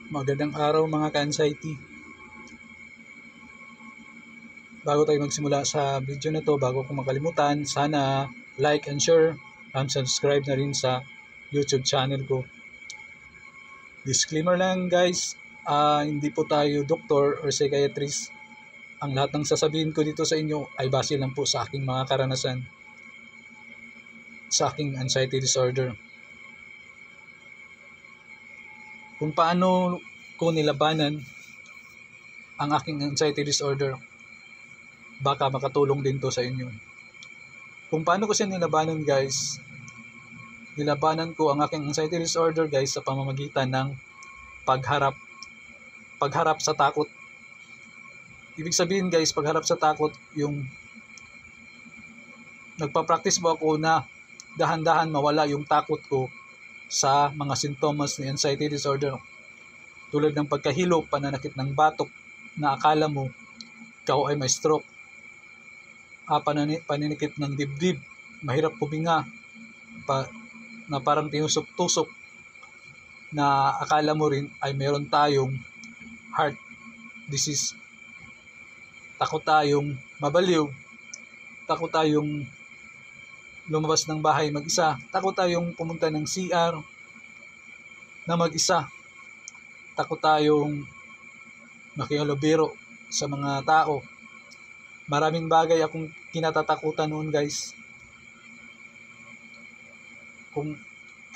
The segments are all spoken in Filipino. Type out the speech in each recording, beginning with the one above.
Magandang araw mga ka-anxiety. Bago tayo magsimula sa video na to, bago ko makalimutan, sana like and share and subscribe na rin sa YouTube channel ko. Disclaimer lang guys, hindi po tayo doktor or psychiatrist. Ang lahat ng sasabihin ko dito sa inyo ay base lang po sa aking mga karanasan sa aking anxiety disorder. Kung paano ko nilabanan ang aking anxiety disorder, baka makatulong din to sa inyo. Kung paano ko siya nilabanan guys, nilabanan ko ang aking anxiety disorder guys sa pamamagitan ng pagharap sa takot. Ibig sabihin guys, pagharap sa takot, yung nagpa-practice po ako na dahan-dahan mawala yung takot ko sa mga sintomas ni anxiety disorder. Tulad ng pagkahilo, pananakit ng batok na akala mo ikaw ay may stroke. Paninikip ng dibdib, mahirap huminga, na parang tinusok-tusok, na akala mo rin ay meron tayong heart disease. Takot tayong mabaliw, takot tayong lumabas ng bahay mag-isa, takot tayong pumunta ng CR na mag-isa, takot tayong makihalubiro sa mga tao. Maraming bagay akong kinatatakutan noon guys.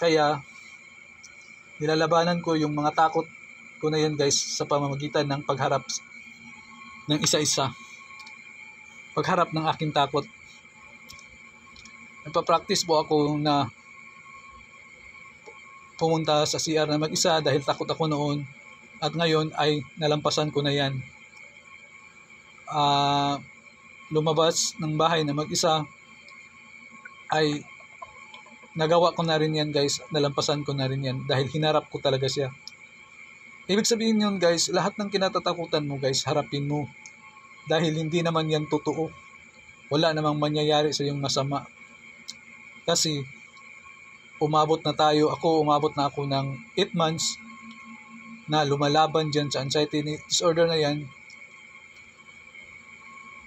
Kaya nilalabanan ko yung mga takot ko na yun guys sa pamamagitan ng pagharap ng isa-isa. Pagharap ng aking takot. Nagpa-practice po ako na pumunta sa CR na mag-isa dahil takot ako noon, at ngayon ay nalampasan ko na yan. Lumabas ng bahay na mag-isa ay nagawa ko na rin yan guys, nalampasan ko na rin yan dahil hinarap ko talaga siya. Ibig sabihin yun guys, lahat ng kinatatakutan mo guys, harapin mo dahil hindi naman yan totoo. Wala namang mangyayari sa iyong masama kasi umabot na ako ng 8 months na lumalaban dyan sa anxiety disorder na yan.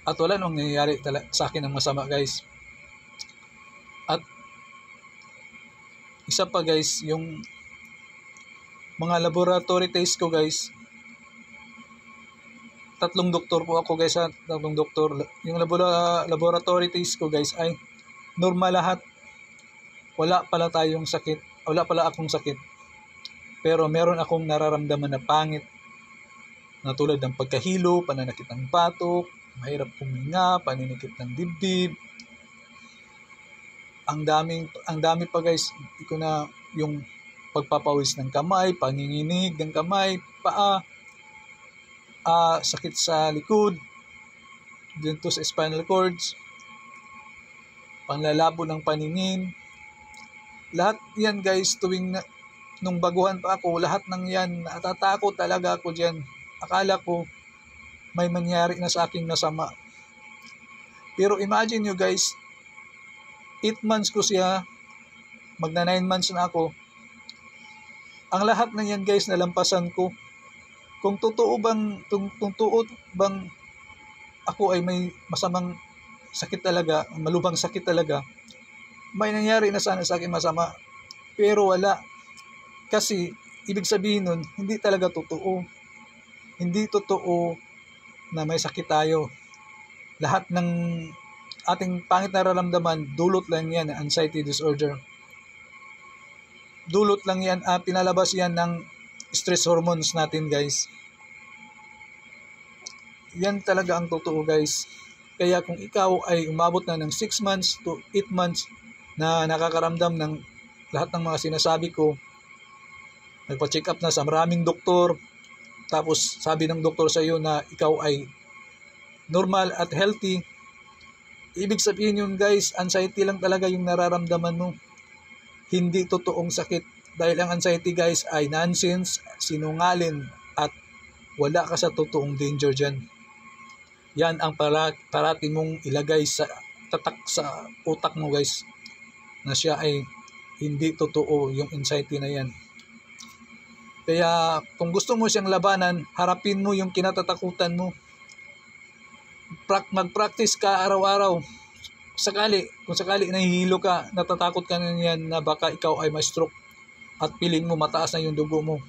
At wala nang nangyayari sa akin ng masama guys. At isa pa guys, yung mga laboratory test ko guys, 3 doktor po ako guys, 3 doktor. Yung laboratory test ko guys ay normal lahat. Wala pala akong sakit. Pero meron akong nararamdaman na pangit, na tulad ng pagkahilo, pananakit ng batok, mahirap huminga, paninikip ng dibdib. Ang dami pa guys. Hindi ko na yung pagpapawis ng kamay, panginginig ng kamay, paa, sakit sa likod, dito sa spinal cords, panlalabo ng paningin. Lahat yan guys, nung baguhan pa ako, lahat ng yan, natatakot talaga ako dyan. Akala ko may mangyari na sa aking masama. Pero imagine nyo guys, 8 months ko siya, magna 9 months na ako. Ang lahat na yan guys, nalampasan ko. Kung totoo bang ako ay may masamang sakit talaga, malubhang sakit talaga, may nangyari na sana sa akin masama. Pero wala. Kasi ibig sabihin nun, hindi talaga totoo. Hindi totoo na may sakit tayo. Lahat ng ating pangit na nararamdaman, dulot lang yan, anxiety disorder. Dulot lang yan, pinalabas yan ng stress hormones natin guys. Yan talaga ang totoo guys. Kaya kung ikaw ay umabot na ng 6 months to 8 months na nakakaramdam ng lahat ng mga sinasabi ko, nagpa-check up na sa maraming doktor, tapos sabi ng doktor sa iyo na ikaw ay normal at healthy, ibig sabihin yun guys, anxiety lang talaga yung nararamdaman mo. Hindi totoong sakit. Dahil ang anxiety guys ay nonsense, sinungaling, at wala ka sa totoong danger dyan. Yan ang parati mong ilagay sa tatak sa utak mo guys, na siya ay hindi totoo yung anxiety na yan. Kaya kung gusto mo siyang labanan, harapin mo yung kinatatakutan mo. Mag-practice ka araw-araw. Kung sakali nahihilo ka, natatakot ka na yan na baka ikaw ay ma-stroke at piling mo mataas na yung dugo mo.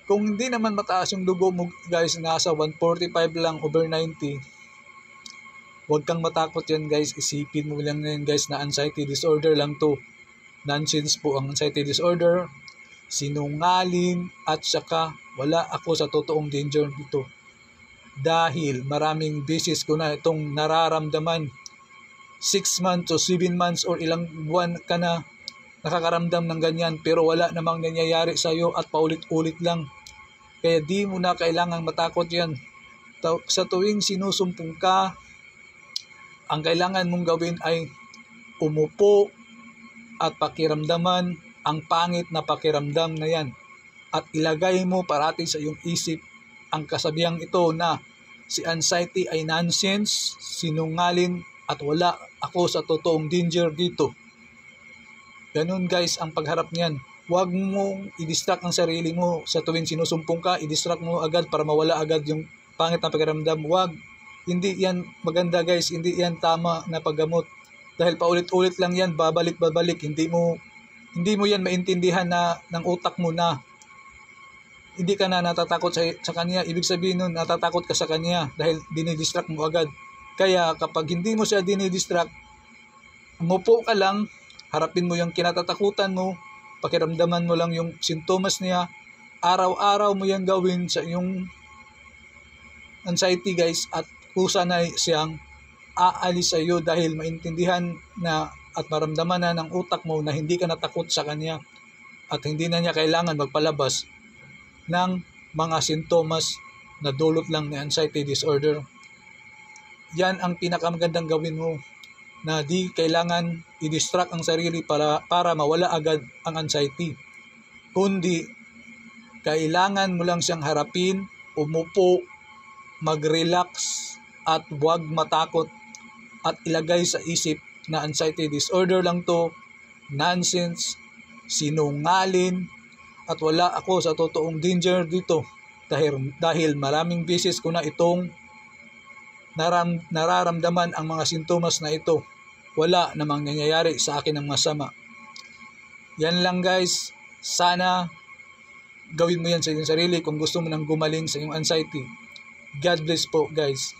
Kung hindi naman mataas yung dugo mo guys, nasa 145 lang over 90, huwag kang matakot yan guys. Isipin mo lang yan guys na anxiety disorder lang to. Nonsense po ang anxiety disorder, sinungaling, at saka wala ako sa totoong danger dito. Dahil maraming beses ko na itong nararamdaman. 6 months o 7 months or ilang buwan ka na nakakaramdam ng ganyan pero wala namang nangyayari sa iyo at paulit-ulit lang. Kaya di mo na kailangang matakot yan. Sa tuwing sinusumpong ka, ang kailangan mong gawin ay umupo at pakiramdaman ang pangit na pakiramdam na yan. At ilagay mo parati sa iyong isip ang kasabihang ito na si anxiety ay nonsense, sinungaling, at wala ako sa totoong danger dito. Ganun guys ang pagharap niyan. Huwag mong i-distract ang sarili mo sa tuwing sinusumpong ka, i-distract mo agad para mawala agad yung pangit na pakiramdam. Huwag. Hindi yan maganda guys, hindi yan tama na paggamot. Dahil paulit-ulit lang yan, babalik. Hindi mo yan maintindihan na ng utak mo na hindi ka na natatakot sa kanya. Ibig sabihin nun, natatakot ka sa kanya dahil dinidistract mo agad. Kaya kapag hindi mo siya dinidistract, umupo ka lang, harapin mo yung kinatatakutan mo, pakiramdaman mo lang yung sintomas niya, araw-araw mo yan gawin sa iyong anxiety guys, at kusa na siyang aalis sa iyo dahil maintindihan na at maramdaman na ng utak mo na hindi ka natakot sa kanya at hindi na niya kailangan magpalabas ng mga sintomas na dulot lang ng anxiety disorder. Yan ang pinakamagandang gawin mo, na di kailangan i-distract ang sarili para mawala agad ang anxiety. Kundi kailangan mo lang siyang harapin, umupo, mag-relax at huwag matakot at ilagay sa isip na anxiety disorder lang to, nonsense, sinungaling, at wala ako sa totoong danger dito dahil maraming beses ko na itong nararamdaman ang mga sintomas na ito. Wala namang nangyayari sa akin ng masama. Yan lang guys. Sana gawin mo yan sa iyong sarili kung gusto mo nang gumaling sa iyong anxiety. God bless po guys.